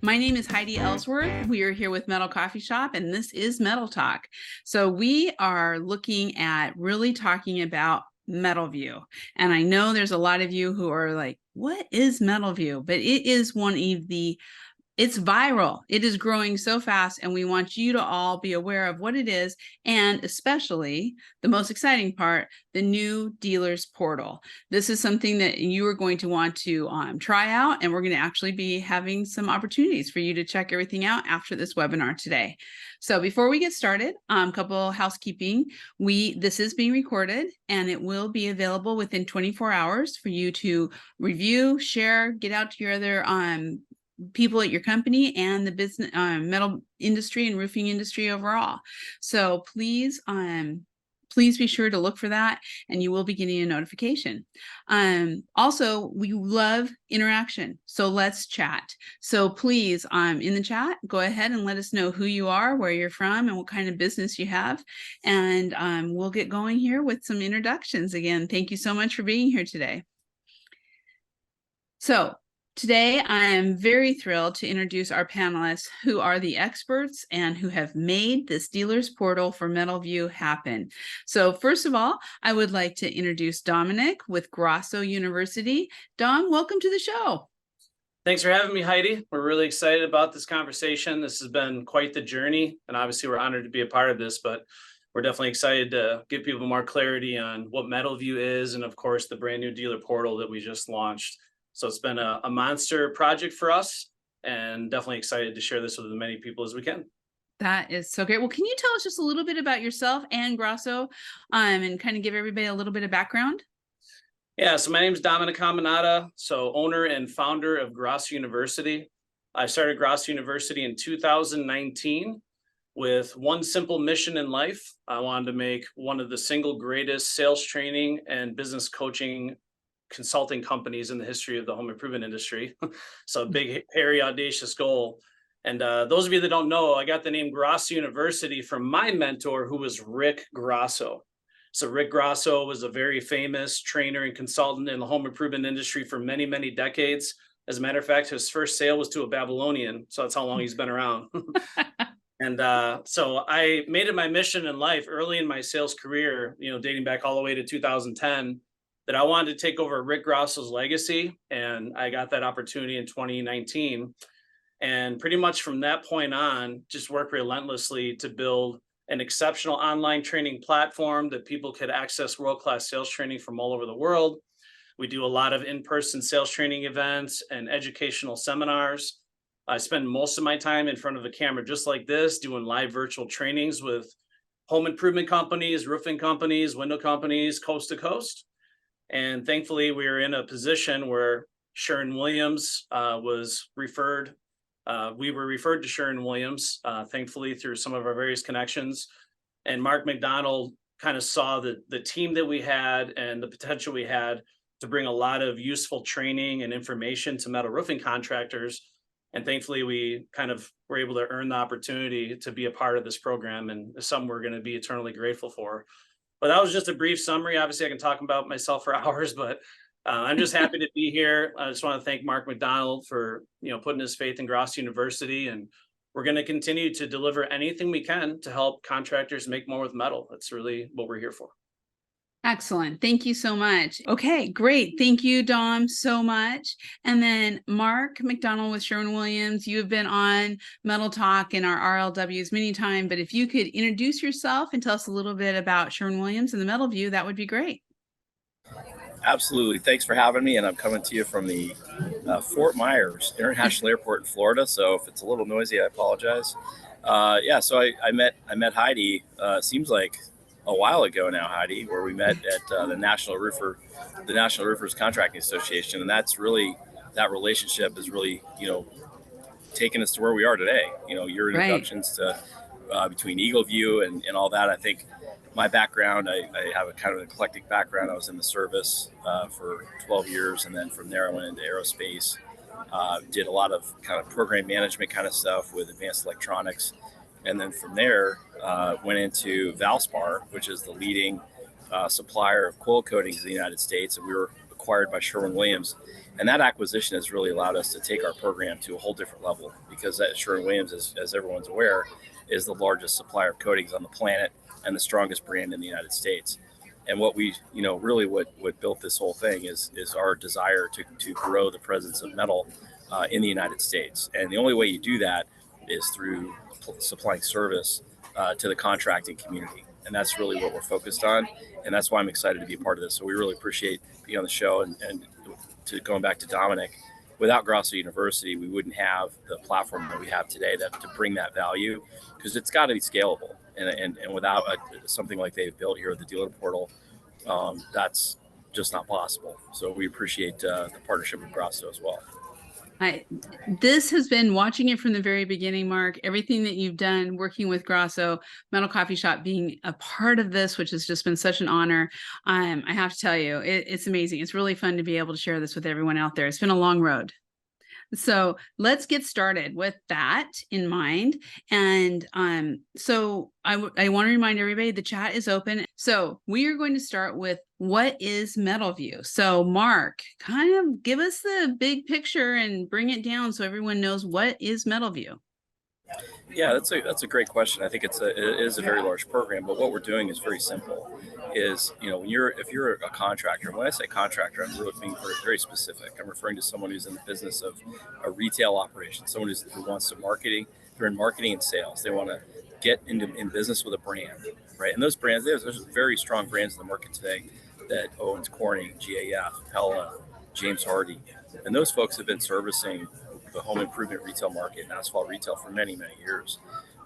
My name is Heidi Ellsworth. We are here with Metal Coffee Shop, and this is Metal Talk. So we are looking at really talking about MetalVue. And I know there's a lot of you who are like, what is MetalVue? But it is one of it's viral. It is growing so fast, and we want you to all be aware of what it is, and especially the most exciting part, the new dealers portal. This is something that you are going to want to try out, and we're going to actually be having some opportunities for you to check everything out after this webinar today. So before we get started, a couple housekeeping. This is being recorded, and it will be available within 24 hours for you to review, share, get out to your other people at your company and the business metal industry and roofing industry overall. So please be sure to look for that, and you will be getting a notification. Also, we love interaction, so let's chat. So please, in the chat, go ahead and let us know who you are, where you're from, and what kind of business you have, and we'll get going here with some introductions. Again, thank you so much for being here today. So today, I am very thrilled to introduce our panelists who are the experts and who have made this dealers portal for MetalVue happen. So first of all, I would like to introduce Dominic with Grosso University. Dom, welcome to the show. Thanks for having me, Heidi. We're really excited about this conversation. This has been quite the journey, and obviously we're honored to be a part of this, but we're definitely excited to give people more clarity on what MetalVue is, and of course, the brand new dealer portal that we just launched. So it's been a monster project for us, and definitely excited to share this with as many people as we can. That is so great. Well, can you tell us just a little bit about yourself and Grosso, and kind of give everybody a little bit of background? Yeah, so my name is Dominic Caminata, so owner and founder of Grosso University. I started Grosso University in 2019 with one simple mission in life. I wanted to make one of the single greatest sales training and business coaching consulting companies in the history of the home improvement industry. So a big, hairy, audacious goal. And those of you that don't know, I got the name Grosso University from my mentor, who was Rick Grosso. So Rick Grosso was a very famous trainer and consultant in the home improvement industry for many, many decades. As a matter of fact, his first sale was to a Babylonian. So that's how long he's been around. And so I made it my mission in life early in my sales career, dating back all the way to 2010, that I wanted to take over Rick Grosso's legacy. And I got that opportunity in 2019. And pretty much from that point on, just worked relentlessly to build an exceptional online training platform that people could access world-class sales training from all over the world. We do a lot of in-person sales training events and educational seminars. I spend most of my time in front of a camera just like this, doing live virtual trainings with home improvement companies, roofing companies, window companies, coast to coast. And thankfully, we were in a position where Sherwin-Williams was referred. We were referred to Sherwin-Williams, thankfully, through some of our various connections. And MacDonald kind of saw the team that we had and the potential we had to bring a lot of useful training and information to metal roofing contractors. And thankfully, we kind of were able to earn the opportunity to be a part of this program, and something we're going to be eternally grateful for. But that was just a brief summary. Obviously, I can talk about myself for hours, but I'm just happy to be here. I just want to thank Mark MacDonald for putting his faith in Grosso University, and we're going to continue to deliver anything we can to help contractors make more with metal. That's really what we're here for. Excellent. Thank you so much. Okay, great. Thank you, Dom, so much. And then Mark MacDonald with Sherwin-Williams, you have been on Metal Talk and our RLWs many times, but if you could introduce yourself and tell us a little bit about Sherwin-Williams and the MetalVue, that would be great. Absolutely. Thanks for having me. And I'm coming to you from the Fort Myers International Airport in Florida. So if it's a little noisy, I apologize. So I met Heidi, seems like a while ago now, Heidi, where we met at the National Roofers Contracting Association. And that relationship has really, taken us to where we are today. Your introductions to between EagleView and all that. I think my background, I have a kind of an eclectic background. I was in the service for 12 years. And then from there, I went into aerospace, did a lot of kind of program management kind of stuff with advanced electronics. And then from there, went into Valspar, which is the leading supplier of coil coatings in the United States. And we were acquired by Sherwin-Williams. And that acquisition has really allowed us to take our program to a whole different level, because that Sherwin-Williams, as everyone's aware, is the largest supplier of coatings on the planet and the strongest brand in the United States. And what we, really what built this whole thing is our desire to grow the presence of metal in the United States. And the only way you do that is through supplying service to the contracting community. And that's really what we're focused on. And that's why I'm excited to be a part of this. So we really appreciate being on the show. And to going back to Dominic, without Grosso University, we wouldn't have the platform that we have today to bring that value, because it's got to be scalable. And without something like they've built here at the dealer portal, that's just not possible. So we appreciate the partnership with Grosso as well. This has been watching it from the very beginning, Mark, everything that you've done working with Grosso, Metal Coffee Shop being a part of this, which has just been such an honor. I have to tell you, it's amazing. It's really fun to be able to share this with everyone out there. It's been a long road. So let's get started with that in mind. And so I want to remind everybody the chat is open. So we are going to start with, what is MetalVue? So Mark, kind of give us the big picture and bring it down so everyone knows, what is MetalVue? Yeah, that's a great question. I think it is a very large program, but what we're doing is very simple. Is if you're a contractor, and when I say contractor, I'm really being very specific. I'm referring to someone who's in the business of a retail operation, someone who wants to marketing. They're in marketing and sales. They want to get in business with a brand, right? And those brands, there's very strong brands in the market today, that Owens Corning, GAF, Pella, James Hardie, and those folks have been servicing the home improvement retail market and asphalt retail for many, many years.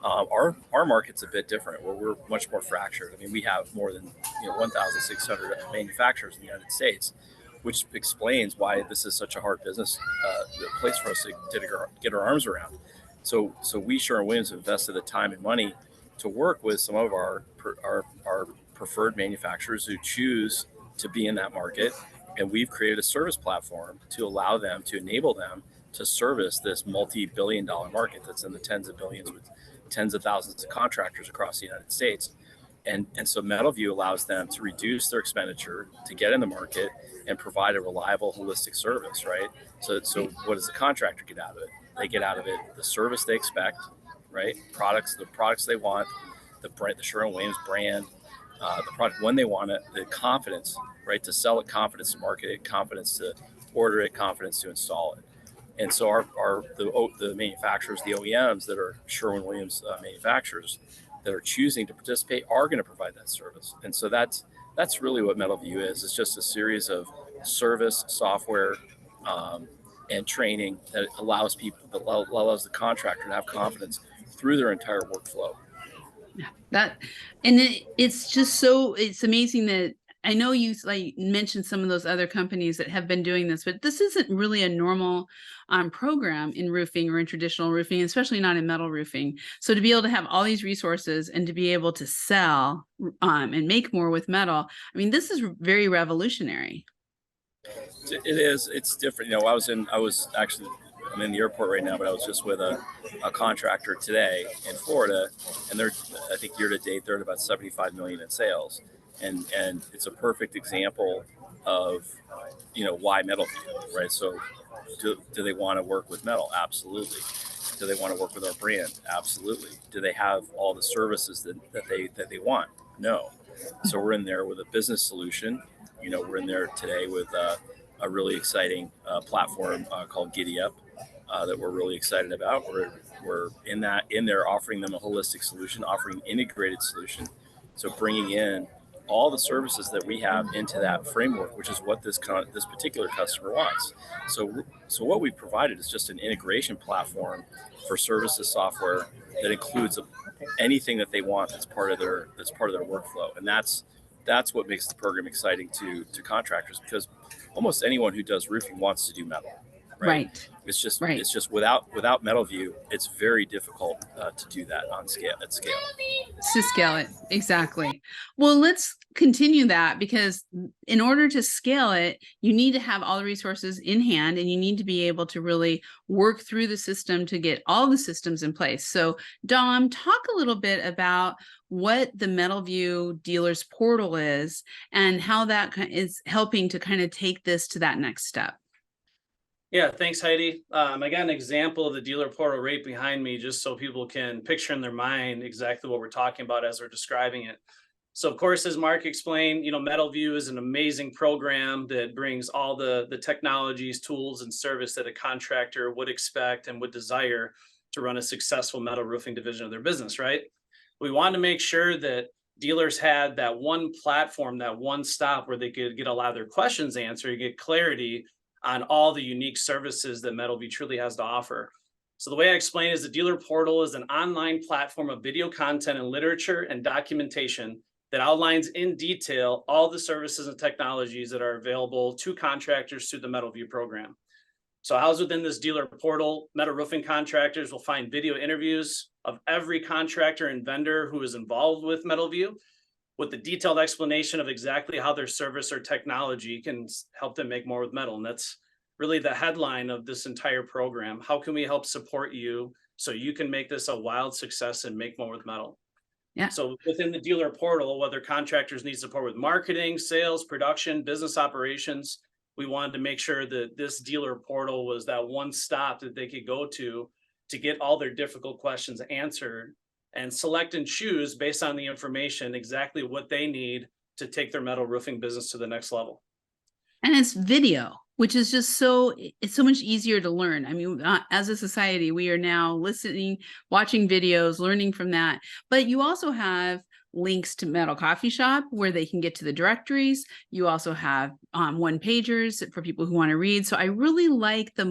Our market's a bit different, where we're much more fractured. I mean, we have more than 1,600 manufacturers in the United States, which explains why this is such a hard business place for us to get our arms around. So we Sherwin-Williams invested the time and money to work with some of our preferred manufacturers who choose to be in that market, and we've created a service platform to enable them to service this multi-billion-dollar market that's in the tens of billions, with tens of thousands of contractors across the United States. And so MetalVue allows them to reduce their expenditure, to get in the market and provide a reliable, holistic service, right? So what does the contractor get out of it? They get out of it the service they expect, right? The products they want, the Sherwin-Williams brand, the product when they want it, the confidence, right, to sell it, confidence to market it, confidence to order it, confidence to install it. And so the manufacturers, the OEMs that are Sherwin-Williams manufacturers that are choosing to participate, are going to provide that service. And so that's really what MetalVue is. It's just a series of service, software, and training that allows the contractor to have confidence through their entire workflow. Yeah, it's amazing that, I know you mentioned some of those other companies that have been doing this, but this isn't really a normal program in roofing or in traditional roofing, especially not in metal roofing. So to be able to have all these resources and to be able to sell and make more with metal, I mean, this is very revolutionary. It is. It's different. I'm in the airport right now, but I was just with a contractor today in Florida, and I think year to date, they're at about 75 million in sales. And it's a perfect example of, why MetalVue, right? So do they want to work with metal? Absolutely. Do they want to work with our brand? Absolutely. Do they have all the services that they want? No. So we're in there with a business solution. We're in there today with a really exciting platform called Giddy Up that we're really excited about. We're in there offering them a holistic solution, offering an integrated solution. So bringing in all the services that we have into that framework, which is what this particular customer wants. So what we've provided is just an integration platform for services software that includes anything that they want that's part of their workflow. And that's what makes the program exciting to contractors, because almost anyone who does roofing wants to do metal, right? Right. It's just without MetalVue, it's very difficult to do that on scale at scale. To scale it. Exactly. Well, let's continue that, because in order to scale it, you need to have all the resources in hand, and you need to be able to really work through the system to get all the systems in place. So Dom, talk a little bit about what the MetalVue dealers portal is and how that is helping to kind of take this to that next step. Yeah, thanks, Heidi. I got an example of the dealer portal right behind me, just so people can picture in their mind exactly what we're talking about as we're describing it. So, of course, as Mark explained, MetalVue is an amazing program that brings all the technologies, tools, and service that a contractor would expect and would desire to run a successful metal roofing division of their business, right? We wanted to make sure that dealers had that one platform, that one stop where they could get a lot of their questions answered, get clarity on all the unique services that MetalVue truly has to offer. So the way I explain is the dealer portal is an online platform of video content and literature and documentation that outlines in detail all the services and technologies that are available to contractors through the MetalVue program. So housed within this dealer portal, metal roofing contractors will find video interviews of every contractor and vendor who is involved with MetalVue, with the detailed explanation of exactly how their service or technology can help them make more with metal. And that's really the headline of this entire program. How can we help support you so you can make this a wild success and make more with metal? Yeah. So within the dealer portal, whether contractors need support with marketing, sales, production, business operations, we wanted to make sure that this dealer portal was that one stop that they could go to get all their difficult questions answered and select and choose based on the information exactly what they need to take their metal roofing business to the next level. And it's video, which is just it's so much easier to learn. I mean, as a society, we are now listening, watching videos, learning from that. But you also have links to Metal Coffee Shop where they can get to the directories. You also have one pagers for people who want to read. So I really like the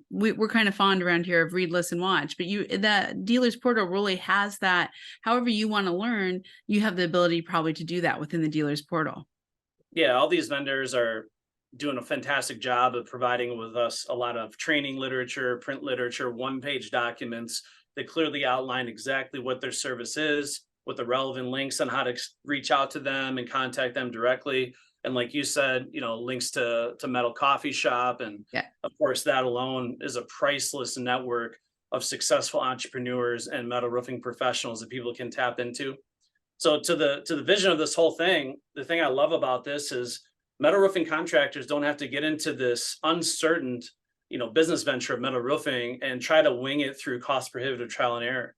we're kind of fond around here of read, listen, watch, but that dealer's portal really has that. However you want to learn, you have the ability probably to do that within the dealer's portal. Yeah, all these vendors are doing a fantastic job of providing with us a lot of training literature, print literature, one-page documents that clearly outline exactly what their service is, with the relevant links on how to reach out to them and contact them directly. And like you said, links to Metal Coffee Shop. And of course, that alone is a priceless network of successful entrepreneurs and metal roofing professionals that people can tap into. So to the vision of this whole thing, the thing I love about this is metal roofing contractors don't have to get into this uncertain, business venture of metal roofing and try to wing it through cost prohibitive trial and error.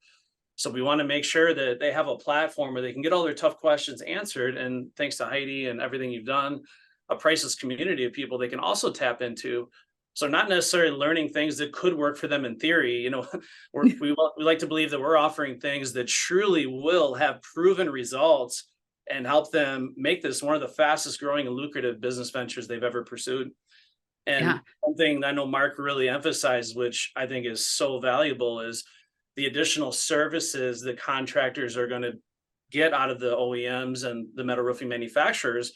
So we want to make sure that they have a platform where they can get all their tough questions answered. And thanks to Heidi and everything you've done, a priceless community of people they can also tap into. So not necessarily learning things that could work for them in theory. We like to believe that we're offering things that truly will have proven results and help them make this one of the fastest growing and lucrative business ventures they've ever pursued. And something I know Mark really emphasized, which I think is so valuable, is the additional services that contractors are going to get out of the OEMs and the metal roofing manufacturers.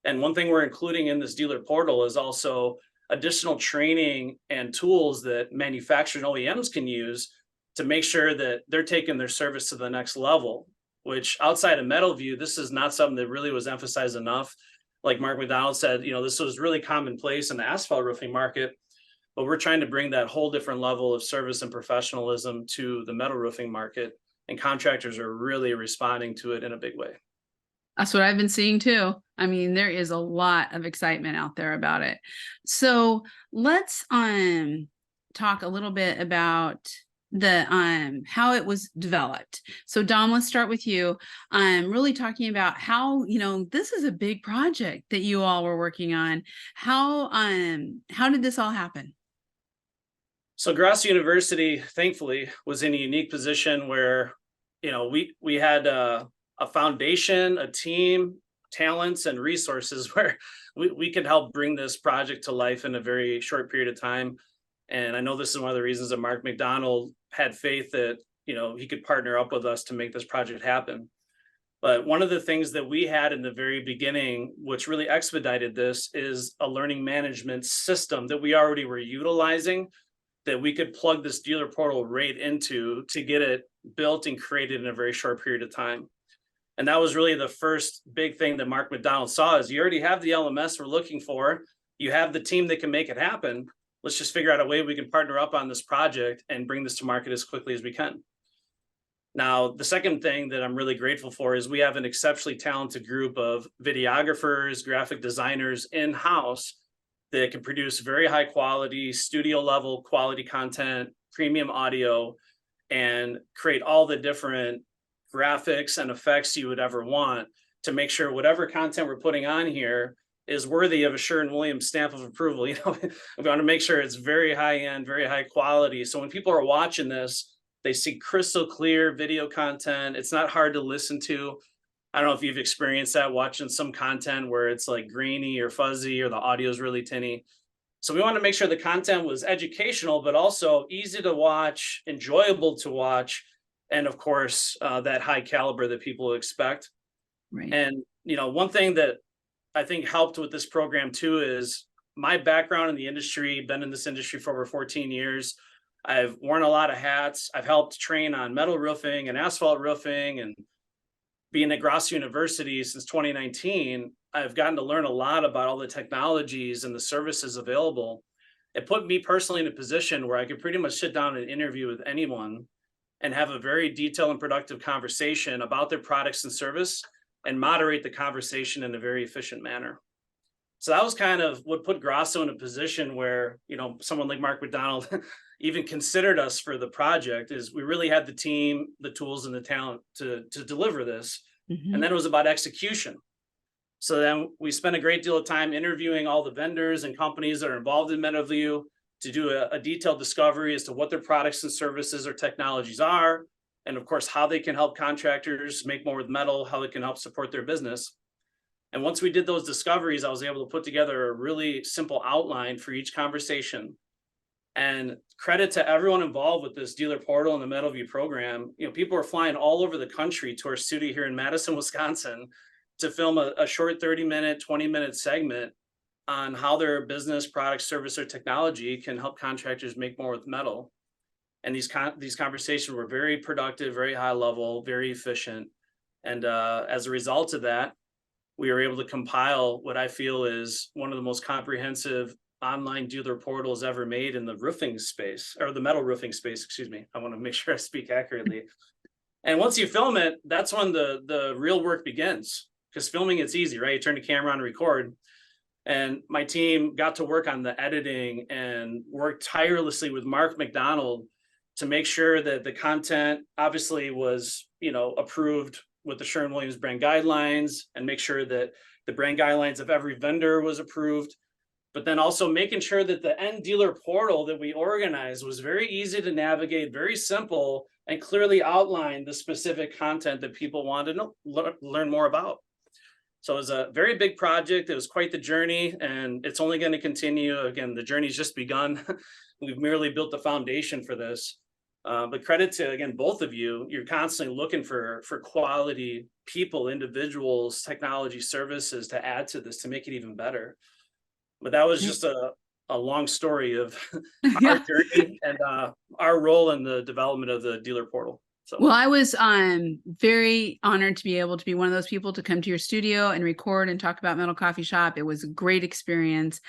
And one thing we're including in this dealer portal is also additional training and tools that manufacturers and OEMs can use to make sure that they're taking their service to the next level, which outside of MetalVue, this is not something that really was emphasized enough. Like Mark MacDonald said, this was really commonplace in the asphalt roofing market, but we're trying to bring that whole different level of service and professionalism to the metal roofing market, and contractors are really responding to it in a big way. That's what I've been seeing too. I mean, there is a lot of excitement out there about it. So let's talk a little bit about the how it was developed. So Dom, let's start with you. Really talking about how, this is a big project that you all were working on. How did this all happen? So Grosso University, thankfully, was in a unique position where, we had a foundation, a team, talents, and resources where we could help bring this project to life in a very short period of time. And I know this is one of the reasons that Mark MacDonald had faith that, he could partner up with us to make this project happen. But one of the things that we had in the very beginning, which really expedited this, is a learning management system that we already were utilizing, that we could plug this dealer portal right into to get it built and created in a very short period of time. And that was really the first big thing that Mark MacDonald saw, is you already have the LMS we're looking for. You have the team that can make it happen. Let's just figure out a way we can partner up on this project and bring this to market as quickly as we can. Now, the second thing that I'm really grateful for is we have an exceptionally talented group of videographers, graphic designers in-house that can produce very high quality, studio level quality content, premium audio, and create all the different graphics and effects you would ever want to make sure whatever content we're putting on here is worthy of a Sherwin-Williams stamp of approval. We want to make sure it's very high end, very high quality. So when people are watching this, they see crystal clear video content. It's not hard to listen to. I don't know if you've experienced that, watching some content where it's like grainy or fuzzy, or the audio is really tinny. So we want to make sure the content was educational, but also easy to watch, enjoyable to watch, and of course, that high caliber that people expect. Right. And, one thing that I think helped with this program too is my background in the industry, been in this industry for over 14 years. I've worn a lot of hats. I've helped train on metal roofing and asphalt roofing, and being at Grosso University since 2019, I've gotten to learn a lot about all the technologies and the services available. It put me personally in a position where I could pretty much sit down and interview with anyone and have a very detailed and productive conversation about their products and service, and moderate the conversation in a very efficient manner. So that was kind of what put Grosso in a position where, someone like Mark MacDonald even considered us for the project, is we really had the team, the tools, and the talent to deliver this. Mm-hmm. And then it was about execution. So then we spent a great deal of time interviewing all the vendors and companies that are involved in MetalVue to do a detailed discovery as to what their products and services or technologies are, and of course, how they can help contractors make more with metal, how it can help support their business. And once we did those discoveries, I was able to put together a really simple outline for each conversation. And credit to everyone involved with this dealer portal and the MetalVue program. People are flying all over the country to our studio here in Madison, Wisconsin, to film a short 30-minute, 20-minute segment on how their business, product, service, or technology can help contractors make more with metal. And these conversations were very productive, very high level, very efficient. And as a result of that, we were able to compile what I feel is one of the most comprehensive online dealer portals ever made in the roofing space, or the metal roofing space, excuse me. I want to make sure I speak accurately. And once you film it, that's when the real work begins, because filming, it's easy, right? You turn the camera on and record. And my team got to work on the editing and worked tirelessly with Mark MacDonald to make sure that the content obviously was, approved with the Sherwin-Williams brand guidelines, and make sure that the brand guidelines of every vendor was approved. But then also making sure that the end dealer portal that we organized was very easy to navigate, very simple, and clearly outlined the specific content that people wanted to learn more about. So it was a very big project. It was quite the journey, and it's only going to continue. Again, the journey's just begun. We've merely built the foundation for this. But credit to, again, both of you. You're constantly looking for quality people, individuals, technology, services to add to this, to make it even better. But that was just a long story of our journey and our role in the development of the dealer portal. So. Well, I was very honored to be able to be one of those people to come to your studio and record and talk about Metal Coffee Shop. It was a great experience.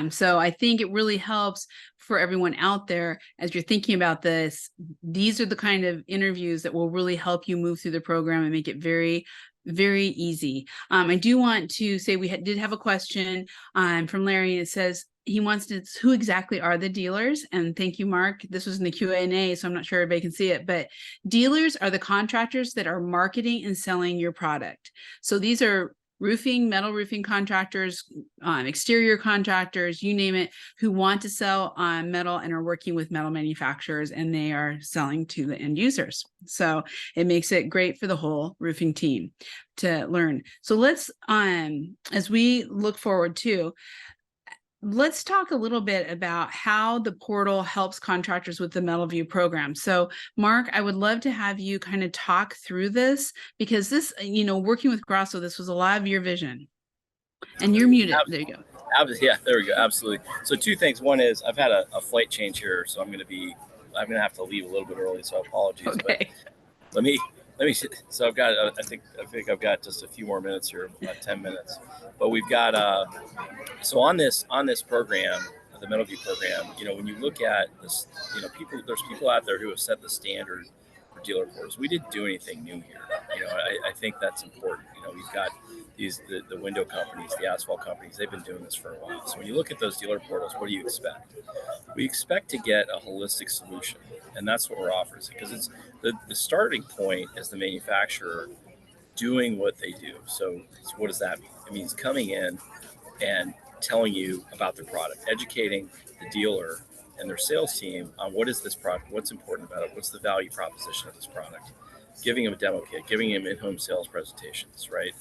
So I think it really helps for everyone out there as you're thinking about this. These are the kind of interviews that will really help you move through the program and make it very, very easy. I do want to say we did have a question from Larry. It says, he wants to know who exactly are the dealers. And thank you, Mark. This was in the Q&A, so I'm not sure everybody can see it, but dealers are the contractors that are marketing and selling your product. So these are roofing, metal roofing contractors, exterior contractors, you name it, who want to sell metal and are working with metal manufacturers, and they are selling to the end users. So it makes it great for the whole roofing team to learn. So let's, as we look forward to, let's talk a little bit about how the portal helps contractors with the MetalVue program. So, Mark, I would love to have you kind of talk through this, because this, working with Grosso, this was a lot of your vision. And you're muted. There you go. Yeah, there we go. Absolutely. So two things. One is I've had a flight change here, so I'm going to have to leave a little bit early. So apologies. Okay. But let me. So I've got. I think I've got just a few more minutes here, about 10 minutes. But we've got. So on this program, the MetalVue program, when you look at this, there's people out there who have set the standard for dealer portals. We didn't do anything new here. I think that's important. We've got the window companies, the asphalt companies, they've been doing this for a while. So when you look at those dealer portals, what do you expect? We expect to get a holistic solution, and that's what we're offering, because it's the starting point is the manufacturer doing what they do. So what does that mean? It means coming in and telling you about their product, educating the dealer and their sales team on what is this product, what's important about it, what's the value proposition of this product, giving them a demo kit, giving them in-home sales presentations, right?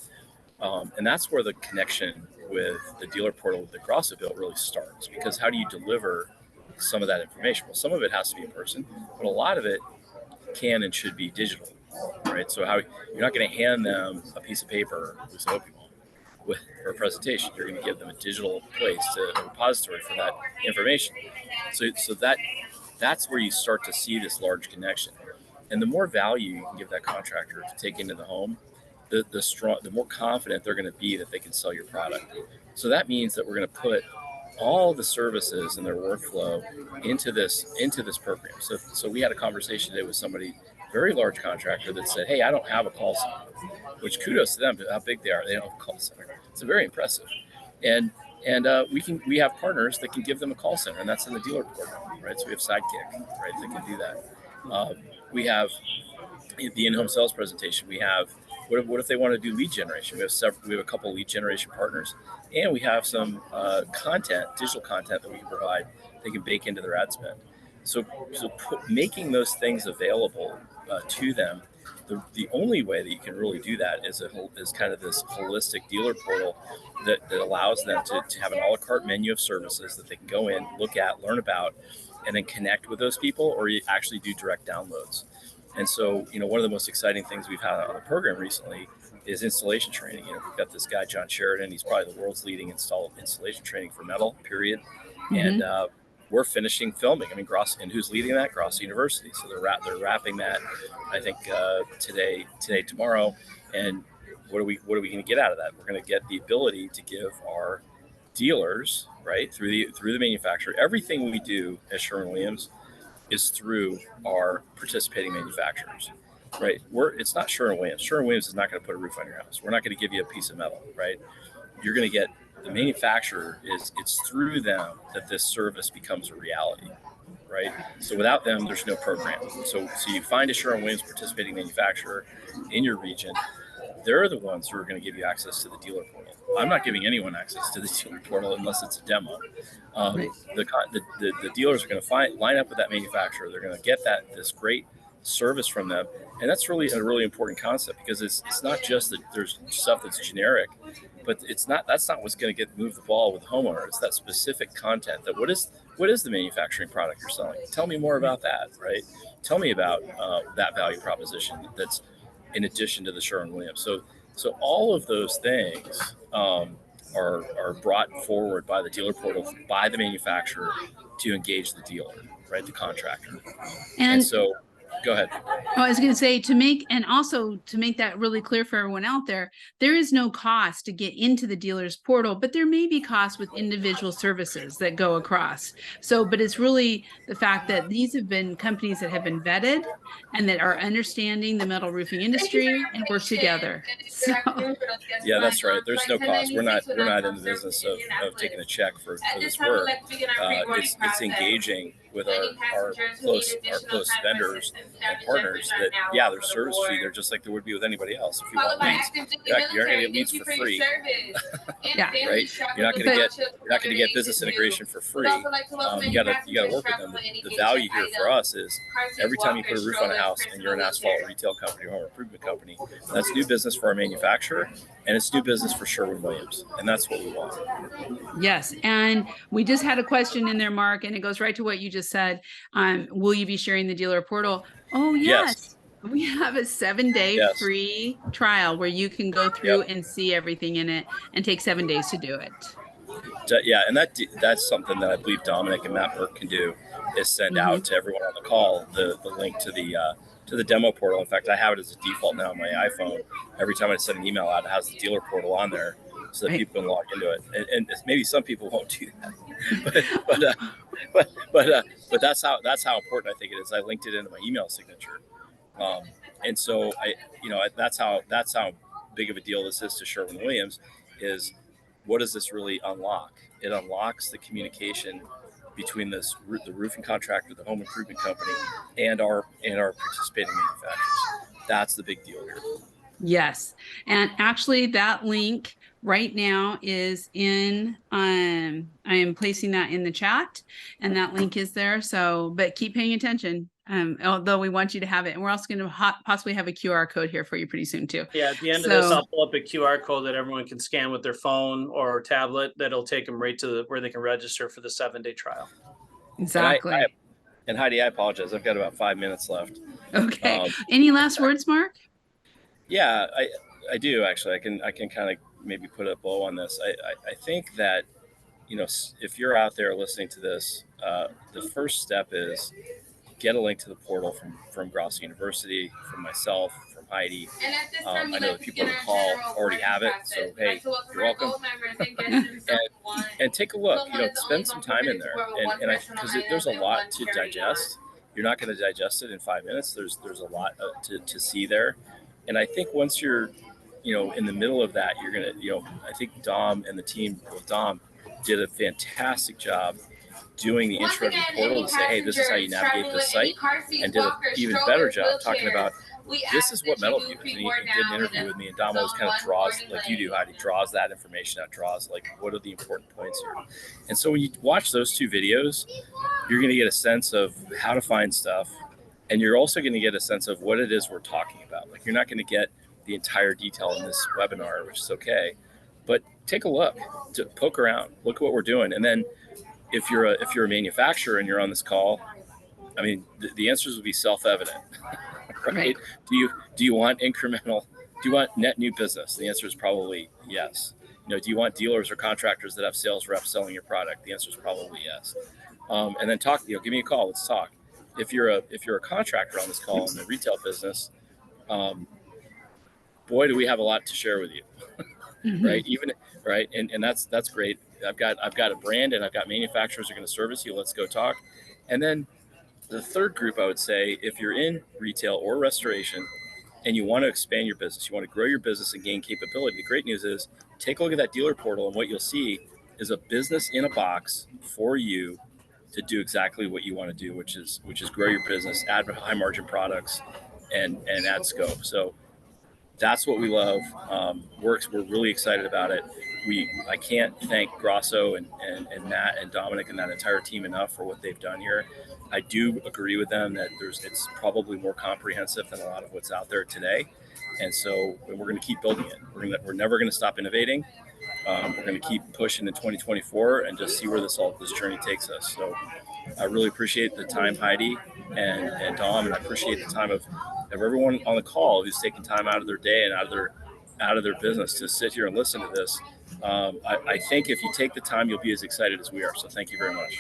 And that's where the connection with the dealer portal that Grosso built really starts, because how do you deliver some of that information? Well, some of it has to be in person, but a lot of it can and should be digital, right? So you're not going to hand them a piece of paper with some with for a presentation. You're going to give them a digital place, a repository for that information. So that's where you start to see this large connection. And the more value you can give that contractor to take into the home, the more confident they're going to be that they can sell your product. So that means that we're going to put all the services and their workflow into this program. So we had a conversation today with somebody, very large contractor, that said, "Hey, I don't have a call center," which kudos to them, how big they are. They don't have a call center. It's very impressive. And we have partners that can give them a call center, and that's in the dealer program, right? So we have Sidekick, right, that can do that. We have the in-home sales presentation. We have what if they want to do lead generation? We have a couple of lead generation partners, and we have some digital content that we can provide. They can bake into their ad spend. So making those things available to them. The only way that you can really do that is kind of this holistic dealer portal that allows them to have an a la carte menu of services that they can go in, look at, learn about, and then connect with those people, or you actually do direct downloads. And so, one of the most exciting things we've had on the program recently is installation training. We've got this guy, John Sheridan. He's probably the world's leading installation training for metal, period. Mm-hmm. And we're finishing filming. I mean, Grosso, and who's leading that? Grosso University. So they're wrapping that, I think, today, tomorrow. And what are we going to get out of that? We're going to get the ability to give our dealers, right, through the manufacturer, everything we do at Sherwin-Williams is through our participating manufacturers, right? It's not Sherwin-Williams. Sherwin-Williams is not going to put a roof on your house. We're not going to give you a piece of metal, right? You're going to get the manufacturer. It's through them that this service becomes a reality, right? So without them, there's no program. So you find a Sherwin-Williams participating manufacturer in your region. They're the ones who are going to give you access to the dealer portal. I'm not giving anyone access to the dealer portal unless it's a demo. Right. The dealers are going to line up with that manufacturer. They're going to get this great service from them, and that's really a really important concept, because it's not just that there's stuff that's generic, but that's not what's going to move the ball with the homeowner. It's that specific content. That what is the manufacturing product you're selling? Tell me more about that, right? Tell me about that value proposition that's in addition to the Sherwin-Williams. So all of those things are brought forward by the dealer portal, by the manufacturer, to engage the dealer, right, the contractor. And so, go ahead. I was going to say, to make that really clear for everyone out there is no cost to get into the dealer's portal, but there may be costs with individual services that go across. So, but it's really the fact that these have been companies that have been vetted and that are understanding the metal roofing industry and work together. So. Yeah, that's right. There's no cost. We're not in the business of taking a check for this work. It's engaging with our close vendors and partners that, yeah, there's service fee there just like there would be with anybody else. If you want leads, you're going to get leads for free. Yeah. Right? You're not going to get business integration for free. You got to work with them. The value here for us is every time you put a roof on a house and you're an asphalt retail company or home improvement company, that's new business for our manufacturer, and it's new business for Sherwin-Williams, and that's what we want. Yes. And we just had a question in there, Mark, and it goes right to what you just said. Will you be sharing the dealer portal? Oh, yes. We have a 7-day free trial where you can go through and see everything in it and take 7 days to do it. Yeah, and that's something that I believe Dominic and Matt Burke can do, is send out to everyone on the call the link to the demo portal. In fact, I have it as a default now on my iPhone. Every time I send an email out, it has the dealer portal on there so that people can log into it. And maybe some people won't do that, but that's how important I think it is. I linked it into my email signature, and so that's how big of a deal this is to Sherwin-Williams. Is what does this really unlock? It unlocks the communication between the roofing contractor, the home improvement company, and our participating manufacturers. That's the big deal here. Yes. And actually that link right now is in, I am placing that in the chat, and that link is there. So, but keep paying attention. Although we want you to have it, and we're also going to possibly have a QR code here for you pretty soon too. Yeah, at the end of this, I'll pull up a QR code that everyone can scan with their phone or tablet. That'll take them right to where they can register for the 7-day trial. Exactly. And Heidi, I apologize. I've got about 5 minutes left. Okay. Any last words, Mark? Yeah, I do actually. I can kind of maybe put a bow on this. I think that, if you're out there listening to this, the first step is get a link to the portal from Grosso University, from myself, from Heidi. I know the people on the call already have it, so hey, you're welcome. and take a look. Spend some time in there, and because there's a lot to digest. You're not going to digest it in 5 minutes. There's a lot to see there, and I think once you're, in the middle of that, you're gonna, I think Dom and the team with Dom did a fantastic job doing the intro to the portal to say, hey, this is how you navigate the site, and did an even better job talking about this is what MetalVue is. And he did an interview with me, and Dom always kind of draws, like you do, Heidi, draws that information out, draws like what are the important points here. And so when you watch those two videos, you're going to get a sense of how to find stuff, and you're also going to get a sense of what it is we're talking about. Like, you're not going to get the entire detail in this webinar, which is okay, but take a look, poke around, look at what we're doing, and then if you're a manufacturer and you're on this call, I mean, the answers would be self-evident, right? Do you want incremental? Do you want net new business? The answer is probably yes. Do you want dealers or contractors that have sales reps selling your product? The answer is probably yes. And then talk. Give me a call. Let's talk. If you're a contractor on this call in the retail business, boy, do we have a lot to share with you, right? Right, and that's great. I've got a brand, and I've got manufacturers who are going to service you. Let's go talk. And then the third group, I would say, if you're in retail or restoration and you want to expand your business, you want to grow your business and gain capability, the great news is take a look at that dealer portal, and what you'll see is a business in a box for you to do exactly what you want to do, which is grow your business, add high margin products, and add scope. So that's what we love. We're really excited about it. I can't thank Grosso and Matt and Dominic and that entire team enough for what they've done here. I do agree with them that it's probably more comprehensive than a lot of what's out there today. And so we're going to keep building it. We're never going to stop innovating. We're going to keep pushing in 2024 and just see where this journey takes us. So I really appreciate the time, Heidi and Dom, and I appreciate the time of everyone on the call who's taking time out of their day and out of their business to sit here and listen to this. I think if you take the time, you'll be as excited as we are. So thank you very much.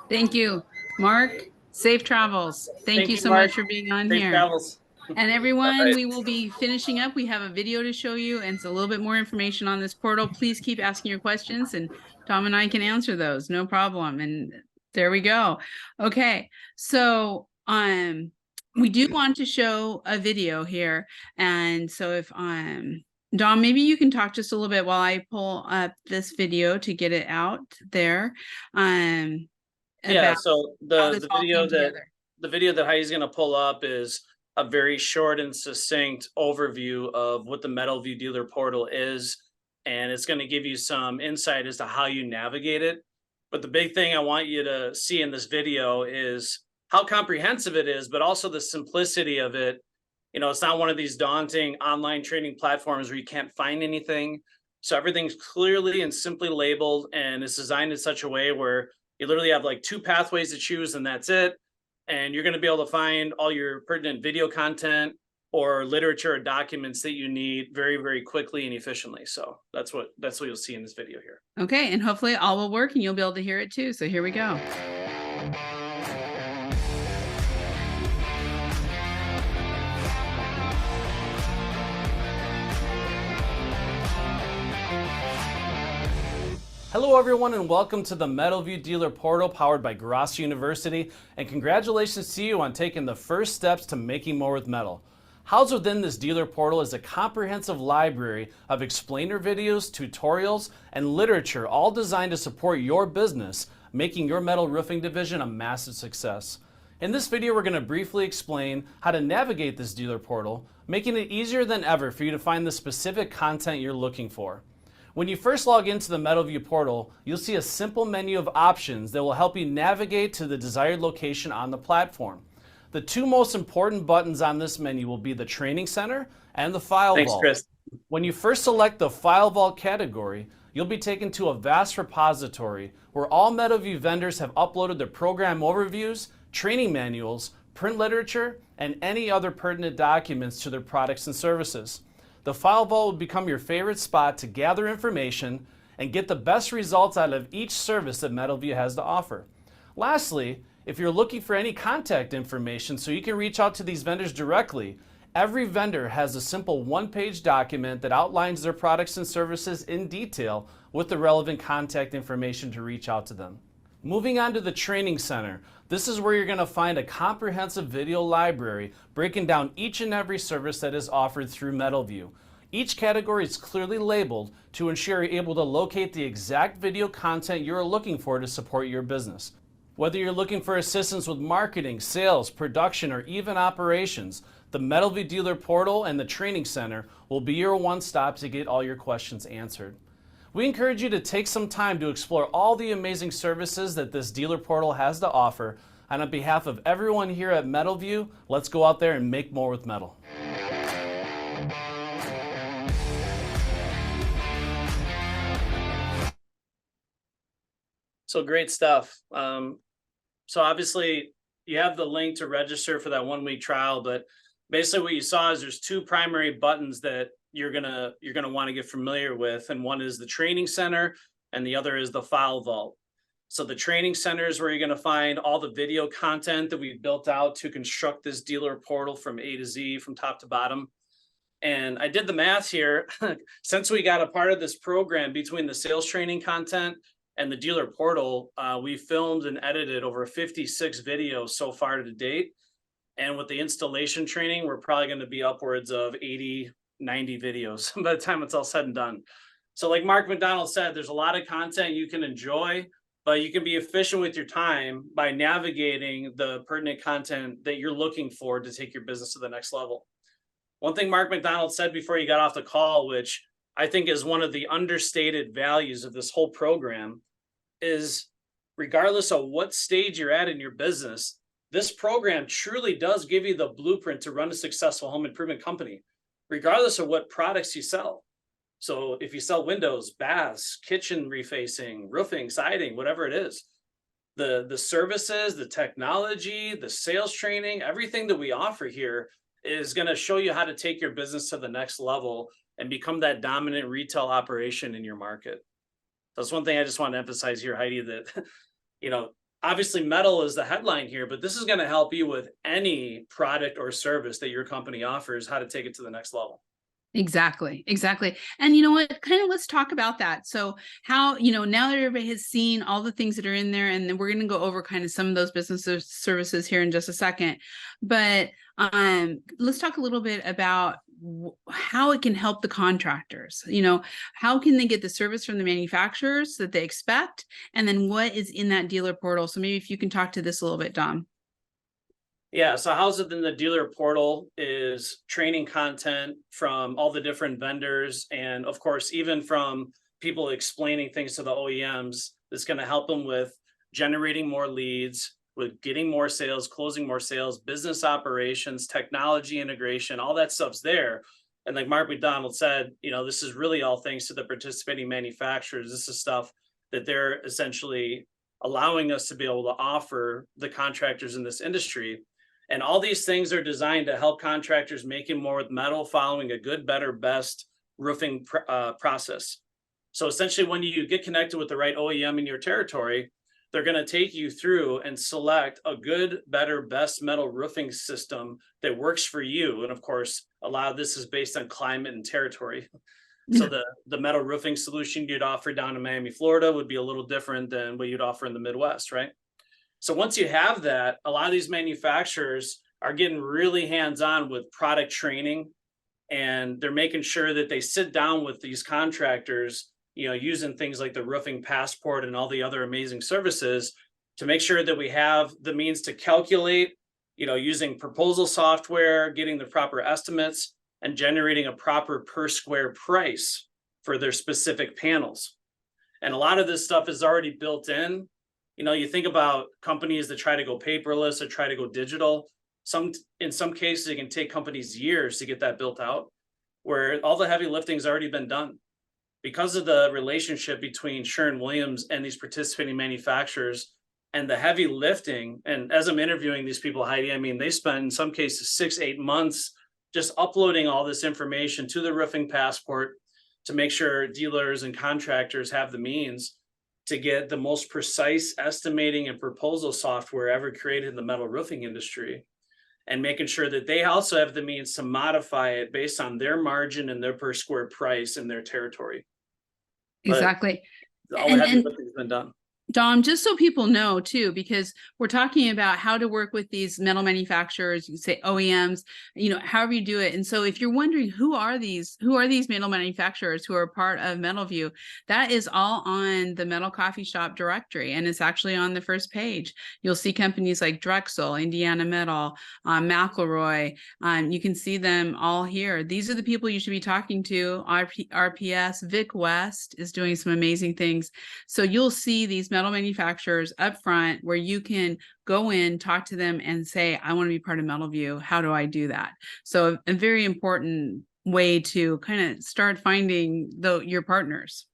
Thank you, Mark. Safe travels. Thank you so much for being on Safe here. Travels. And everyone, we will be finishing up. We have a video to show you, and it's a little bit more information on this portal. Please keep asking your questions, and Tom and I can answer those. No problem. And there we go. Okay. So, we do want to show a video here. And so if Dom, maybe you can talk just a little bit while I pull up this video to get it out there. Yeah, about so how this all came together. the video that Heidi's gonna pull up is a very short and succinct overview of what the MetalVue dealer portal is, and it's gonna give you some insight as to how you navigate it. But the big thing I want you to see in this video is how comprehensive it is, but also the simplicity of it. You know, it's not one of these daunting online training platforms where you can't find anything. So everything's clearly and simply labeled, and it's designed in such a way where you literally have like 2 pathways to choose and that's it. And you're going to be able to find all your pertinent video content or literature or documents that you need very, very quickly and efficiently. So that's what you'll see in this video here. Okay, and hopefully all will work and you'll be able to hear it too. So here we go. Hello everyone and welcome to the MetalVue Dealer Portal powered by Grosso University, and congratulations to you on taking the first steps to making more with metal. Housed within this dealer portal is a comprehensive library of explainer videos, tutorials, and literature, all designed to support your business, making your metal roofing division a massive success. In this video, we're going to briefly explain how to navigate this dealer portal, making it easier than ever for you to find the specific content you're looking for. When you first log into the MetalVue portal, you'll see a simple menu of options that will help you navigate to the desired location on the platform. The 2 most important buttons on this menu will be the Training Center and the File Vault. Chris. When you first select the File Vault category, you'll be taken to a vast repository where all MetalVue vendors have uploaded their program overviews, training manuals, print literature, and any other pertinent documents to their products and services. The File Vault will become your favorite spot to gather information and get the best results out of each service that MetalVue has to offer. Lastly, if you're looking for any contact information so you can reach out to these vendors directly, every vendor has a simple 1-page document that outlines their products and services in detail with the relevant contact information to reach out to them. Moving on to the Training Center, this is where you're going to find a comprehensive video library breaking down each and every service that is offered through MetalVue. Each category is clearly labeled to ensure you're able to locate the exact video content you're looking for to support your business. Whether you're looking for assistance with marketing, sales, production, or even operations, the MetalVue Dealer Portal and the Training Center will be your one-stop to get all your questions answered. We encourage you to take some time to explore all the amazing services that this dealer portal has to offer. And on behalf of everyone here at MetalVue, let's go out there and make more with metal. So great stuff. So obviously you have the link to register for that 1-week trial, but basically what you saw is there's 2 primary buttons that you're gonna want to get familiar with, and one is the Training Center and the other is the File Vault. So the Training Center is where you're going to find all the video content that we've built out to construct this dealer portal from A to Z, from top to bottom. And I did the math here. Since we got a part of this program, between the sales training content and the dealer portal, we filmed and edited over 56 videos so far to date. And with the installation training, we're probably going to be upwards of 80, 90 videos by the time it's all said and done. So like Mark MacDonald said, there's a lot of content you can enjoy, but you can be efficient with your time by navigating the pertinent content that you're looking for to take your business to the next level. One thing Mark MacDonald said before you got off the call, which I think is one of the understated values of this whole program, is regardless of what stage you're at in your business, this program truly does give you the blueprint to run a successful home improvement company, regardless of what products you sell. So if you sell windows, baths, kitchen refacing, roofing, siding, whatever it is, the services, the technology, the sales training, everything that we offer here is going to show you how to take your business to the next level and become that dominant retail operation in your market. That's one thing I just want to emphasize here, Heidi, that, you know, obviously metal is the headline here, but this is going to help you with any product or service that your company offers, how to take it to the next level. Exactly. And you know what, kind of let's talk about that. So how, now that everybody has seen all the things that are in there, and then we're going to go over kind of some of those business services here in just a second, but let's talk a little bit about how it can help the contractors. How can they get the service from the manufacturers that they expect, and then what is in that dealer portal. So maybe if you can talk to this a little bit, Dom. Yeah, so how's it in the dealer portal is training content from all the different vendors, and of course, even from people explaining things to the OEMs. That's going to help them with generating more leads, with getting more sales, closing more sales, business operations, technology integration, all that stuff's there. And like Mark MacDonald said, this is really all thanks to the participating manufacturers. This is stuff that they're essentially allowing us to be able to offer the contractors in this industry. And all these things are designed to help contractors making more with metal, following a good, better, best roofing process. So essentially, when you get connected with the right OEM in your territory, they're going to take you through and select a good, better, best metal roofing system that works for you. And of course, a lot of this is based on climate and territory. So the metal roofing solution you'd offer down in Miami, Florida would be a little different than what you'd offer in the Midwest, right? So once you have that, a lot of these manufacturers are getting really hands-on with product training, and they're making sure that they sit down with these contractors, using things like the roofing passport and all the other amazing services to make sure that we have the means to calculate, using proposal software, getting the proper estimates, and generating a proper per square price for their specific panels. And a lot of this stuff is already built in. You think about companies that try to go paperless or try to go digital. In some cases, it can take companies years to get that built out, where all the heavy lifting has already been done. Because of the relationship between Sherwin-Williams and these participating manufacturers and the heavy lifting, and as I'm interviewing these people, Heidi, they spend in some cases 6-8 months just uploading all this information to the roofing passport to make sure dealers and contractors have the means to get the most precise estimating and proposal software ever created in the metal roofing industry, and making sure that they also have the means to modify it based on their margin and their per square price in their territory. Exactly. But all the heavy lifting has been done. Dom, just so people know too, because we're talking about how to work with these metal manufacturers, you say OEMs, however you do it. And so if you're wondering who are these metal manufacturers who are part of MetalVue, that is all on the Metal Coffee Shop directory. And it's actually on the first page. You'll see companies like Drexel, Indiana Metal, McElroy. You can see them all here. These are the people you should be talking to. RPS, Vic West is doing some amazing things. So you'll see these metal manufacturers up front where you can go in, talk to them and say, I want to be part of MetalVue. How do I do that? So a very important way to kind of start finding your partners.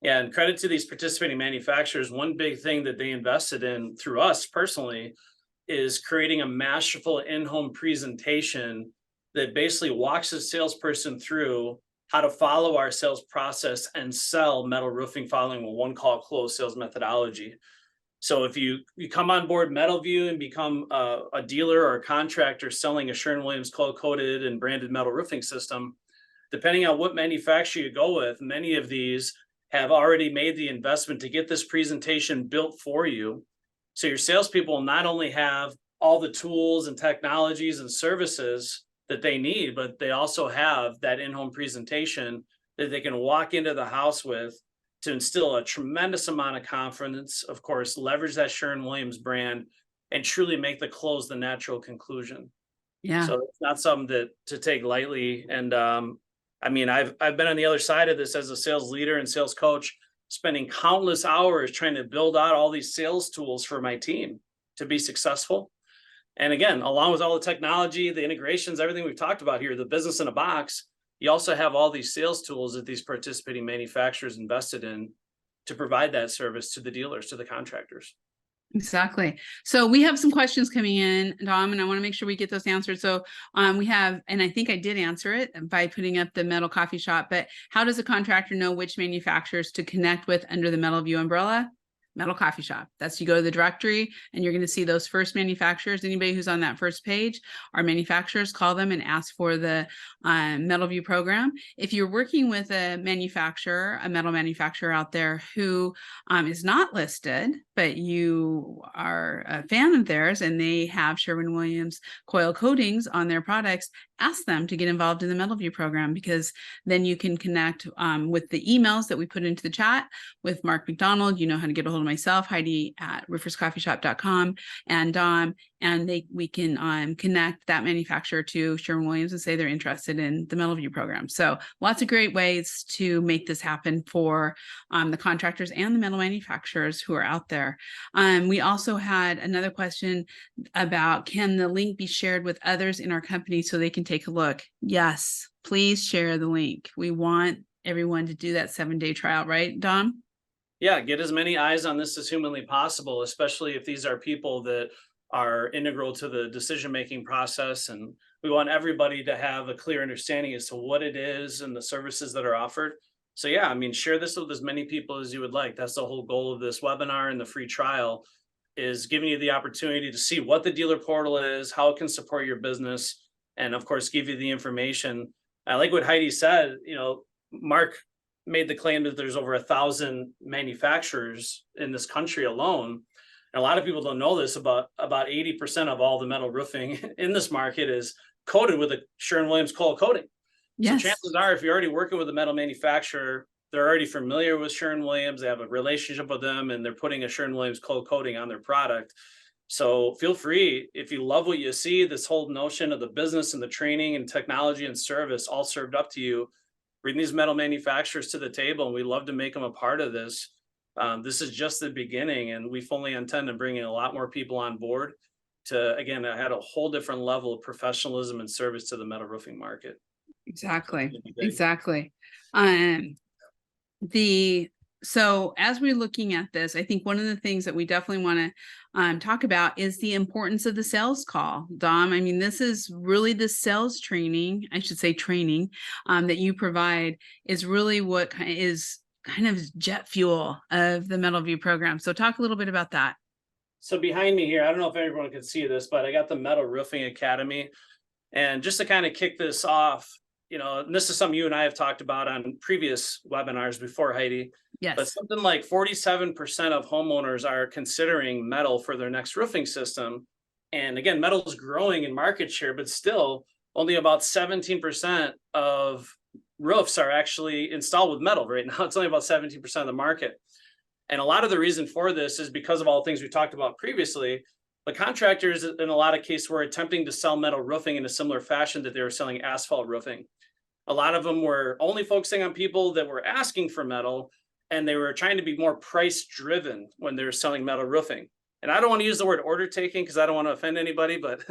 Yeah, and credit to these participating manufacturers. One big thing that they invested in through us personally is creating a masterful in-home presentation that basically walks the salesperson through how to follow our sales process and sell metal roofing following a one call close sales methodology. So if you come on board MetalVue and become a dealer or a contractor selling a Sherwin-Williams color-coded and branded metal roofing system, depending on what manufacturer you go with, many of these have already made the investment to get this presentation built for you. So your salespeople not only have all the tools and technologies and services that they need, but they also have that in-home presentation that they can walk into the house with to instill a tremendous amount of confidence, of course, leverage that Sherwin-Williams brand, and truly make the close the natural conclusion. Yeah. So it's not something to take lightly. And I've been on the other side of this as a sales leader and sales coach, spending countless hours trying to build out all these sales tools for my team to be successful. And again, along with all the technology, the integrations, everything we've talked about here, the business in a box, you also have all these sales tools that these participating manufacturers invested in to provide that service to the dealers, to the contractors. Exactly. So we have some questions coming in, Dom, and I want to make sure we get those answered. So we have, and I think I did answer it by putting up the Metal Coffee Shop, but how does a contractor know which manufacturers to connect with under the MetalVue umbrella? Metal Coffee Shop. That's, you go to the directory and you're going to see those first manufacturers. Anybody who's on that first page are manufacturers. Call them and ask for the MetalVue program. If you're working with a manufacturer, a metal manufacturer out there who is not listed, but you are a fan of theirs and they have Sherwin-Williams coil coatings on their products, ask them to get involved in the MetalVue program, because then you can connect with the emails that we put into the chat with Mark MacDonald. You know how to get a hold of myself, Heidi at rooferscoffeeshop.com, and Dom, and we can connect that manufacturer to Sherwin-Williams and say they're interested in the MetalVue program. So lots of great ways to make this happen for the contractors and the metal manufacturers who are out there. We also had another question about, can the link be shared with others in our company so they can take a look? Yes, please share the link. We want everyone to do that 7-day trial, right, Dom? Yeah, get as many eyes on this as humanly possible, especially if these are people that are integral to the decision-making process. And we want everybody to have a clear understanding as to what it is and the services that are offered. So yeah, I mean, share this with as many people as you would like. That's the whole goal of this webinar and the free trial, is giving you the opportunity to see what the dealer portal is, how it can support your business, and of course, give you the information. I like what Heidi said. You know, Mark made the claim that there's over 1,000 manufacturers in this country alone. And a lot of people don't know this, about 80% of all the metal roofing in this market is coated with a Sherwin-Williams coil coating. Yes. So chances are, if you're already working with a metal manufacturer, they're already familiar with Sherwin-Williams, they have a relationship with them, and they're putting a Sherwin-Williams coil coating on their product. So feel free, if you love what you see, this whole notion of the business and the training and technology and service all served up to you, bring these metal manufacturers to the table, and we love to make them a part of this. This is just the beginning, and we fully intend on bringing a lot more people on board to, again, add a whole different level of professionalism and service to the metal roofing market. Exactly. Exactly. So as we're looking at this, I think one of the things that we definitely want to talk about is the importance of the sales call. Dom, I mean, this is really the sales training, I should say training, that you provide is really what is kind of jet fuel of the MetalVue program. So talk a little bit about that. So behind me here, I don't know if everyone can see this, but I got the Metal Roofing Academy. And just to kind of kick this off, you know, and this is something you and I have talked about on previous webinars before, Heidi. Yes. But something like 47% of homeowners are considering metal for their next roofing system. And again, metal is growing in market share, but still only about 17% of roofs are actually installed with metal right now. It's only about 17% of the market. And a lot of the reason for this is because of all the things we talked about previously. But contractors, in a lot of cases, were attempting to sell metal roofing in a similar fashion that they were selling asphalt roofing. A lot of them were only focusing on people that were asking for metal, and they were trying to be more price driven when they were selling metal roofing. And I don't want to use the word order taking because I don't want to offend anybody, but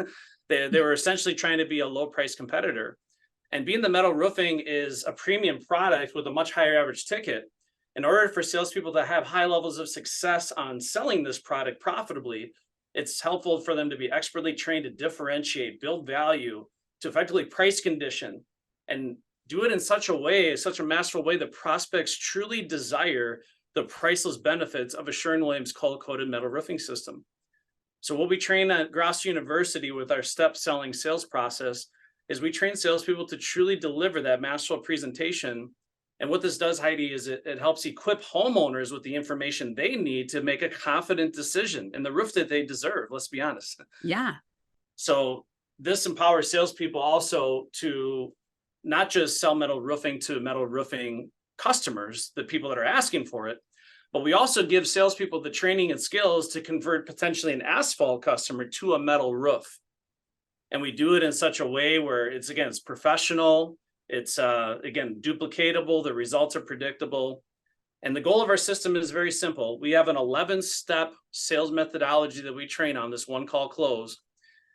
they were essentially trying to be a low price competitor. And being the metal roofing is a premium product with a much higher average ticket, in order for salespeople to have high levels of success on selling this product profitably, it's helpful for them to be expertly trained to differentiate, build value, to effectively price condition, and do it in such a way, such a masterful way that prospects truly desire the priceless benefits of a Sherwin-Williams coil-coated metal roofing system. So what we train at Grosso University with our step selling sales process is we train salespeople to truly deliver that masterful presentation. And what this does, Heidi, is it helps equip homeowners with the information they need to make a confident decision in the roof that they deserve. Let's be honest. Yeah. So this empowers salespeople also to not just sell metal roofing to metal roofing customers, the people that are asking for it, but we also give salespeople the training and skills to convert potentially an asphalt customer to a metal roof. And we do it in such a way where it's professional. It's, again, duplicatable. The results are predictable. And the goal of our system is very simple. We have an 11-step sales methodology that we train on, this one call close.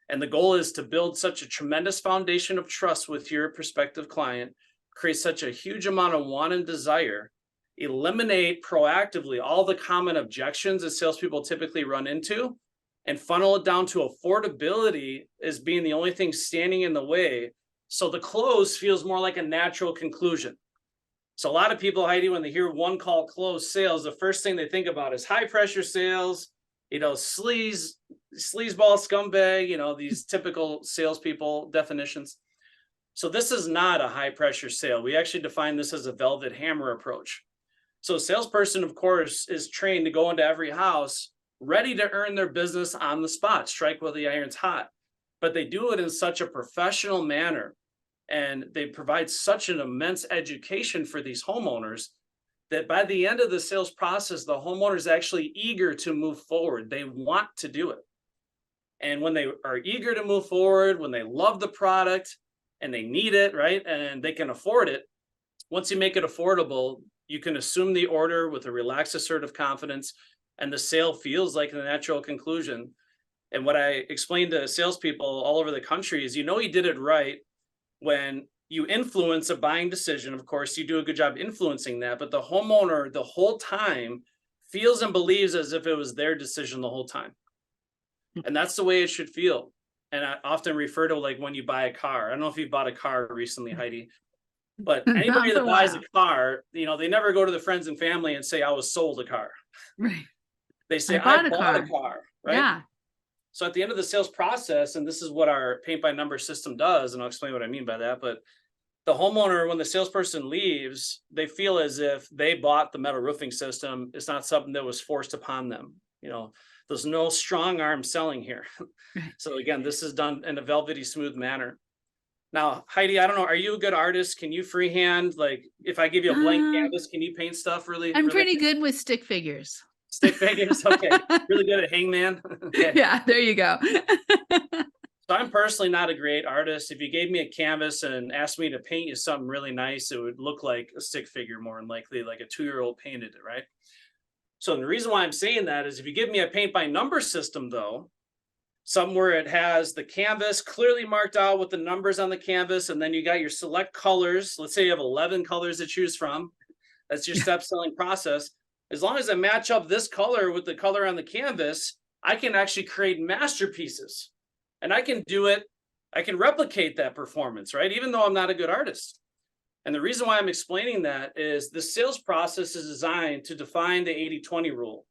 And the goal is to build such a tremendous foundation of trust with your prospective client, create such a huge amount of want and desire, eliminate proactively all the common objections that salespeople typically run into, and funnel it down to affordability as being the only thing standing in the way. So the close feels more like a natural conclusion. So a lot of people, Heidi, when they hear one call close sales, the first thing they think about is high pressure sales, sleazeball, scumbag, these typical salespeople definitions. So this is not a high pressure sale. We actually define this as a velvet hammer approach. So a salesperson, of course, is trained to go into every house ready to earn their business on the spot, strike while the iron's hot. But they do it in such a professional manner, and they provide such an immense education for these homeowners that by the end of the sales process, the homeowner is actually eager to move forward. They want to do it. And when they are eager to move forward, when they love the product and they need it, right, and they can afford it, once you make it affordable, you can assume the order with a relaxed, assertive confidence, and the sale feels like a natural conclusion. And what I explained to salespeople all over the country is, you did it right when you influence a buying decision. Of course, you do a good job influencing that, but the homeowner the whole time feels and believes as if it was their decision the whole time. And that's the way it should feel. And I often refer to like when you buy a car. I don't know if you bought a car recently, Heidi, but anybody that buys a car, they never go to the friends and family and say, I was sold a car. Right. They say, I bought a car. Right. Yeah. So at the end of the sales process, and this is what our paint by number system does, and I'll explain what I mean by that, but the homeowner, when the salesperson leaves, they feel as if they bought the metal roofing system. It's not something that was forced upon them. There's no strong arm selling here. So again, this is done in a velvety smooth manner. Now, Heidi, I don't know, are you a good artist? Can you freehand? Like if I give you a blank canvas, can you paint stuff really? I'm pretty good with stick figures. Stick figures, okay. Really good at hangman. Okay. Yeah, there you go. So I'm personally not a great artist. If you gave me a canvas and asked me to paint you something really nice, it would look like a stick figure more than likely, like a 2-year-old painted it, right? So the reason why I'm saying that is if you give me a paint by number system though, somewhere it has the canvas clearly marked out with the numbers on the canvas, and then you got your select colors. Let's say you have 11 colors to choose from. That's your step selling process. As long as I match up this color with the color on the canvas, I can actually create masterpieces. And I can do it, I can replicate that performance, right? Even though I'm not a good artist. And the reason why I'm explaining that is the sales process is designed to define the 80-20 rule.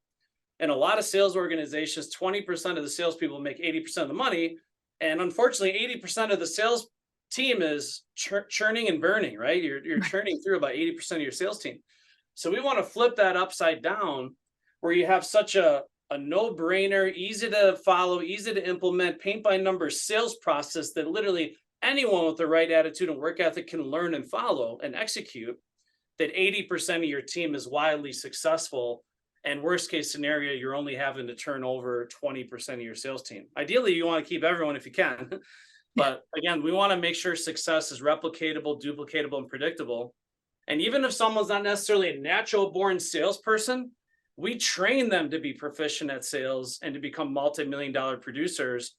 In a lot of sales organizations, 20% of the salespeople make 80% of the money. And unfortunately, 80% of the sales team is churning and burning, right? You're churning through about 80% of your sales team. So we want to flip that upside down where you have such a no-brainer, easy to follow, easy to implement, paint by numbers sales process that literally anyone with the right attitude and work ethic can learn and follow and execute, that 80% of your team is wildly successful. And worst case scenario, you're only having to turn over 20% of your sales team. Ideally, you want to keep everyone if you can. But again, we want to make sure success is replicatable, duplicatable, and predictable. And even if someone's not necessarily a natural born salesperson, we train them to be proficient at sales and to become multi-million-dollar producers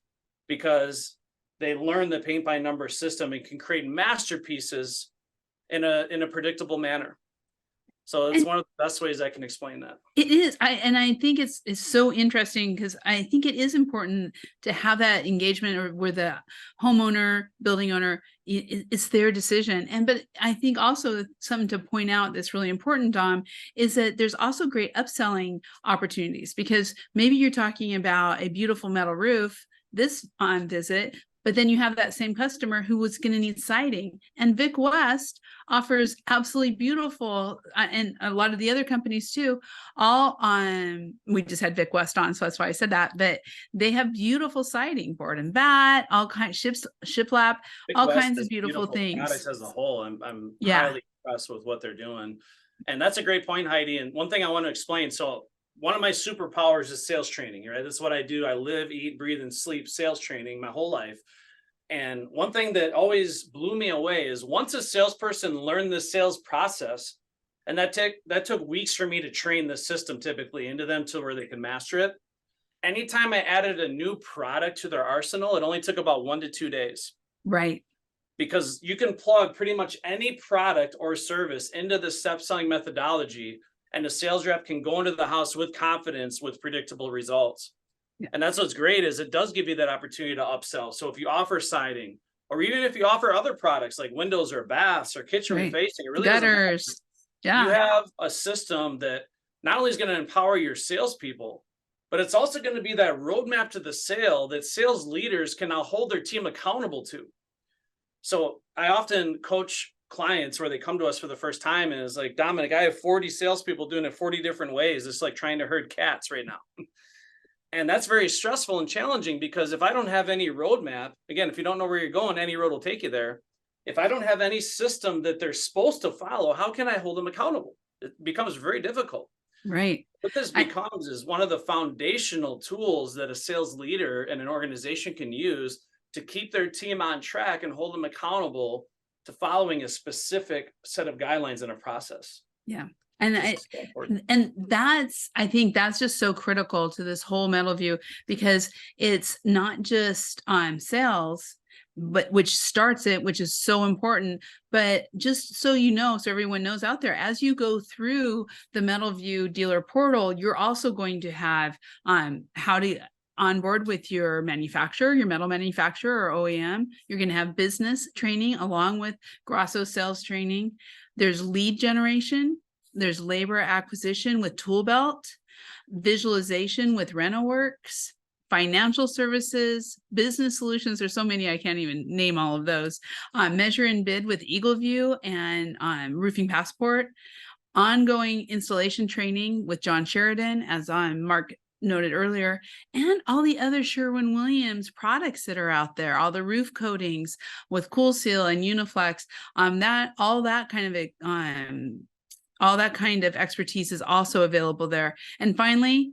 because they learn the paint by number system and can create masterpieces in a predictable manner. So it's one of the best ways I can explain that. It is. I think it's so interesting because I think it is important to have that engagement where the homeowner, building owner, it's their decision. But I think also something to point out that's really important, Dom, is that there's also great upselling opportunities because maybe you're talking about a beautiful metal roof this on visit, but then you have that same customer who was going to need siding. And Vic West offers absolutely beautiful, and a lot of the other companies too, all on, we just had Vic West on, so that's why I said that, but they have beautiful siding, board and bat, all kinds, shiplap, all kinds of beautiful things. As a whole, I'm highly impressed with what they're doing. And that's a great point, Heidi. And one thing I want to explain, so one of my superpowers is sales training, right? That's what I do. I live, eat, breathe, and sleep sales training my whole life. And one thing that always blew me away is once a salesperson learned the sales process, and that took weeks for me to train the system typically into them to where they can master it. Anytime I added a new product to their arsenal, it only took about 1 to 2 days. Right. Because you can plug pretty much any product or service into the step selling methodology, and the sales rep can go into the house with confidence with predictable results. Yeah. And that's what's great is it does give you that opportunity to upsell. So if you offer siding, or even if you offer other products like windows or baths or kitchen refacing, it really gutters. Yeah. You have a system that not only is going to empower your salespeople, but it's also going to be that roadmap to the sale that sales leaders can now hold their team accountable to. So I often coach clients where they come to us for the first time and it's like, Dominic, I have 40 salespeople doing it 40 different ways. It's like trying to herd cats right now. And that's very stressful and challenging, because if I don't have any roadmap, again, if you don't know where you're going, any road will take you there. If I don't have any system that they're supposed to follow, how can I hold them accountable? It becomes very difficult. Right. What this becomes is one of the foundational tools that a sales leader and an organization can use to keep their team on track and hold them accountable to following a specific set of guidelines in a process. Yeah. And I think that's just so critical to this whole MetalVue, because it's not just sales, but which starts it, which is so important. But just so you know, so everyone knows out there, as you go through the MetalVue dealer portal, you're also going to have how to onboard with your manufacturer, your metal manufacturer or OEM. You're going to have business training along with Grosso sales training. There's lead generation. There's labor acquisition with Toolbelt, visualization with RenoWorks, financial services, business solutions. There's so many, I can't even name all of those. Measure and bid with EagleView and Roofing Passport, ongoing installation training with John Sheridan, as Mark noted earlier, and all the other Sherwin-Williams products that are out there, all the roof coatings with Cool Seal and Uniflex, all that kind of expertise is also available there. And finally,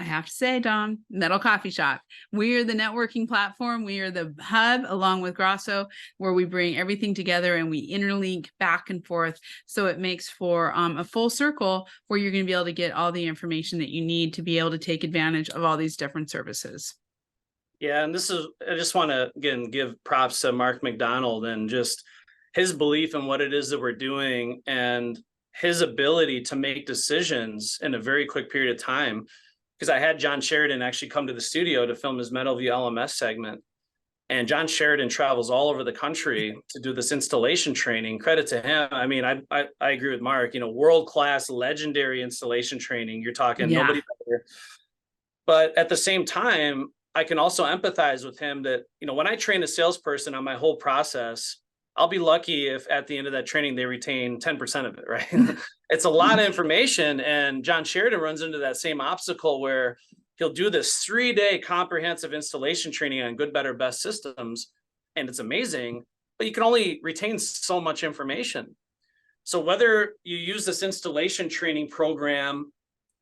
I have to say, Dom, Metal Coffee Shop. We are the networking platform. We are the hub along with Grosso, where we bring everything together and we interlink back and forth. So it makes for a full circle where you're going to be able to get all the information that you need to be able to take advantage of all these different services. Yeah, and I just want to, again, give props to Mark MacDonald and just his belief in what it is that we're doing and his ability to make decisions in a very quick period of time. Because I had John Sheridan actually come to the studio to film his MetalVue LMS segment. And John Sheridan travels all over the country to do this installation training. Credit to him. I mean, I agree with Mark, world-class, legendary installation training. You're talking nobody better. But at the same time, I can also empathize with him that, when I train a salesperson on my whole process, I'll be lucky if at the end of that training, they retain 10% of it, right? It's a lot of information. And John Sheridan runs into that same obstacle where he'll do this 3-day comprehensive installation training on good, better, best systems. And it's amazing, but you can only retain so much information. So whether you use this installation training program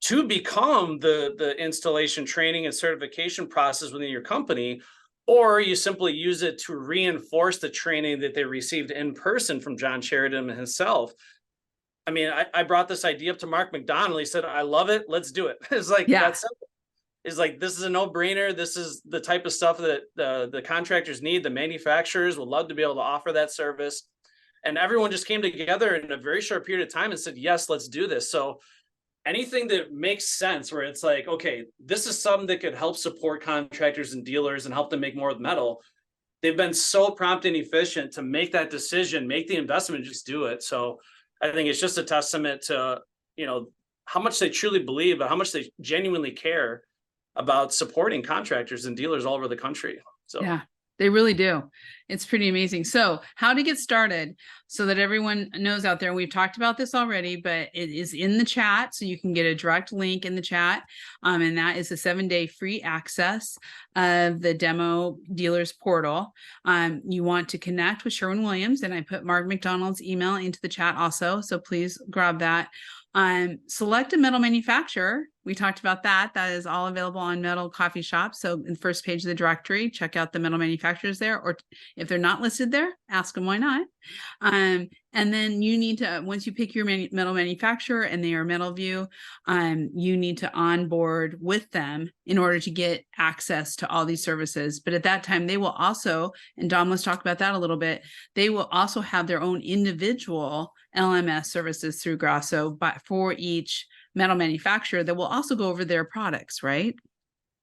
to become the installation training and certification process within your company, or you simply use it to reinforce the training that they received in person from John Sheridan himself. I mean, I brought this idea up to Mark MacDonald. He said, I love it. Let's do it. It's like, that's simple. It's like, this is a no-brainer. This is the type of stuff that the contractors need. The manufacturers would love to be able to offer that service. And everyone just came together in a very short period of time and said, yes, let's do this. So anything that makes sense, where it's like, okay, this is something that could help support contractors and dealers and help them make more with metal. They've been so prompt and efficient to make that decision, make the investment, just do it. So I think it's just a testament to, how much they truly believe, but how much they genuinely care about supporting contractors and dealers all over the country. So yeah, they really do. It's pretty amazing. So how to get started so that everyone knows out there, we've talked about this already, but it is in the chat. So you can get a direct link in the chat. And that is a 7-day free access of the demo dealers portal. You want to connect with Sherwin-Williams, and I put Mark MacDonald's email into the chat also. So please grab that. Select a metal manufacturer. We talked about that. That is all available on Metal Coffee Shop. So in the first page of the directory, check out the metal manufacturers there, or if they're not listed there, ask them why not. And then you need to, once you pick your metal manufacturer and they are MetalVue, you need to onboard with them in order to get access to all these services. But at that time, they will also, and Dom, let's talk about that a little bit, they will also have their own individual LMS services through Grosso, but for each metal manufacturer that will also go over their products, right?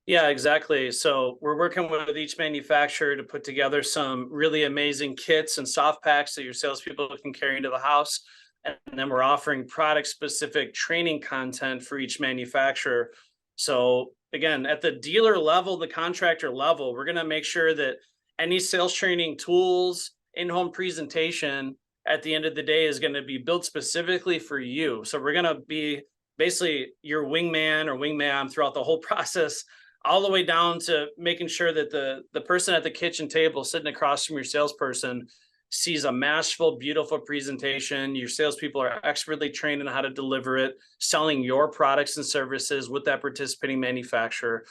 Yeah, exactly. So we're working with each manufacturer to put together some really amazing kits and soft packs that your salespeople can carry into the house. And then we're offering product specific training content for each manufacturer. So again, at the dealer level, the contractor level, we're going to make sure that any sales training tools, in-home presentation at the end of the day is going to be built specifically for you. So we're going to be basically your wingman or wingmam throughout the whole process all the way down to making sure that the person at the kitchen table sitting across from your salesperson sees a masterful, beautiful presentation. Your salespeople are expertly trained in how to deliver it, selling your products and services with that participating manufacturer.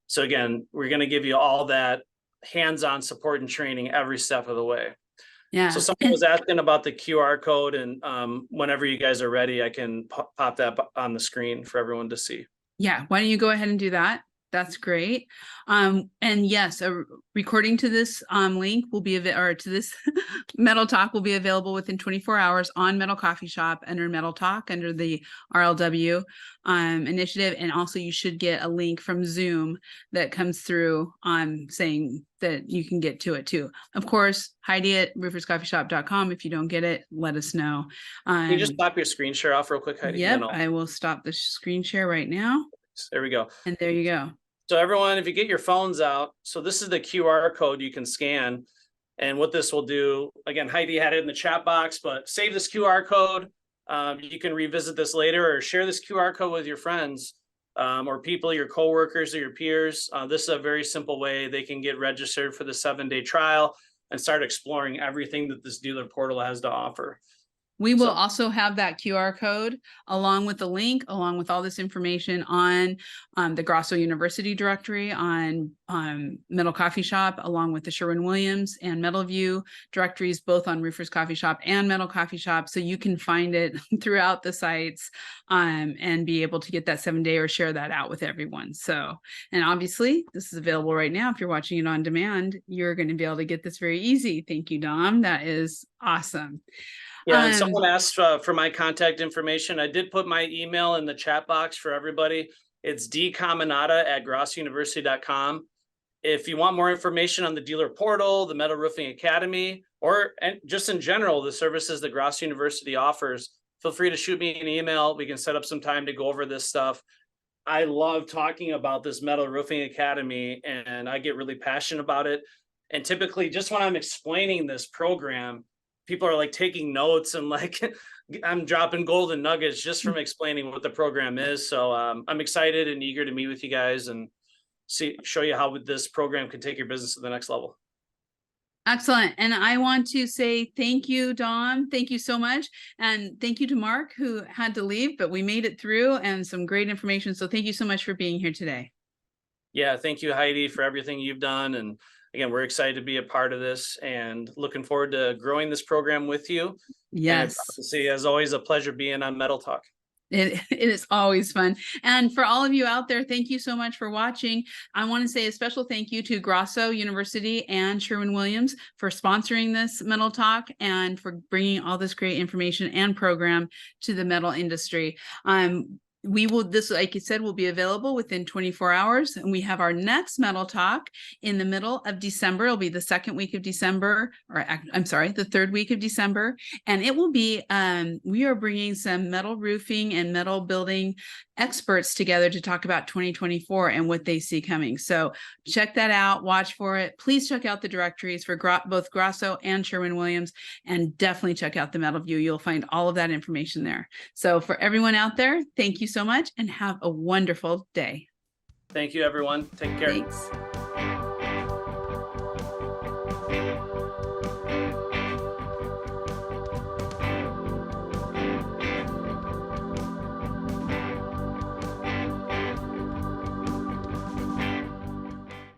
So again, we're going to give you all that hands-on support and training every step of the way. Yeah. So someone was asking about the QR code, and whenever you guys are ready, I can pop that on the screen for everyone to see. Yeah. Why don't you go ahead and do that? That's great. And yes, a recording to this link will be to this Metal Talk will be available within 24 hours on Metal Coffee Shop under Metal Talk under the RLW initiative. And also you should get a link from Zoom that comes through saying that you can get to it too. Of course, Heidi at rooferscoffeeshop.com. If you don't get it, let us know. Can you just stop your screen share off real quick, Heidi? Yep, I will stop the screen share right now. There we go. And there you go. So everyone, if you get your phones out, so this is the QR code you can scan. And what this will do, again, Heidi had it in the chat box, but save this QR code. You can revisit this later or share this QR code with your friends or people, your coworkers or your peers. This is a very simple way they can get registered for the 7-day trial and start exploring everything that this dealer portal has to offer. We will also have that QR code along with the link, along with all this information on the Grosso University directory, on Metal Coffee Shop, along with the Sherwin-Williams and MetalVue directories, both on Roofers Coffee Shop and Metal Coffee Shop. So you can find it throughout the sites and be able to get that 7-day or share that out with everyone. So, and obviously this is available right now. If you're watching it on demand, you're going to be able to get this very easy. Thank you, Dom. That is awesome. Yeah, and someone asked for my contact information. I did put my email in the chat box for everybody. It's dcaminata@grossuniversity.com. If you want more information on the dealer portal, the Metal Roofing Academy, or just in general, the services that Grosso University offers, feel free to shoot me an email. We can set up some time to go over this stuff. I love talking about this Metal Roofing Academy, and I get really passionate about it. And typically, just when I'm explaining this program, people are like taking notes and like I'm dropping golden nuggets just from explaining what the program is. So I'm excited and eager to meet with you guys and show you how this program can take your business to the next level. Excellent. And I want to say thank you, Dom. Thank you so much. And thank you to Mark, who had to leave, but we made it through and some great information. So thank you so much for being here today. Yeah, thank you, Heidi, for everything you've done. And again, we're excited to be a part of this and looking forward to growing this program with you. Yes. And as always, a pleasure being on Metal Talk. It is always fun. And for all of you out there, thank you so much for watching. I want to say a special thank you to Grosso University and Sherwin-Williams for sponsoring this Metal Talk and for bringing all this great information and program to the metal industry. This, like you said, will be available within 24 hours. And we have our next Metal Talk in the middle of December. It'll be the second week of December, or I'm sorry, the third week of December. And it will be, we are bringing some metal roofing and metal building experts together to talk about 2024 and what they see coming. So check that out, watch for it. Please check out the directories for both Grosso and Sherwin-Williams, and definitely check out the MetalVue. You'll find all of that information there. So for everyone out there, thank you so much and have a wonderful day. Thank you, everyone. Take care. Thanks.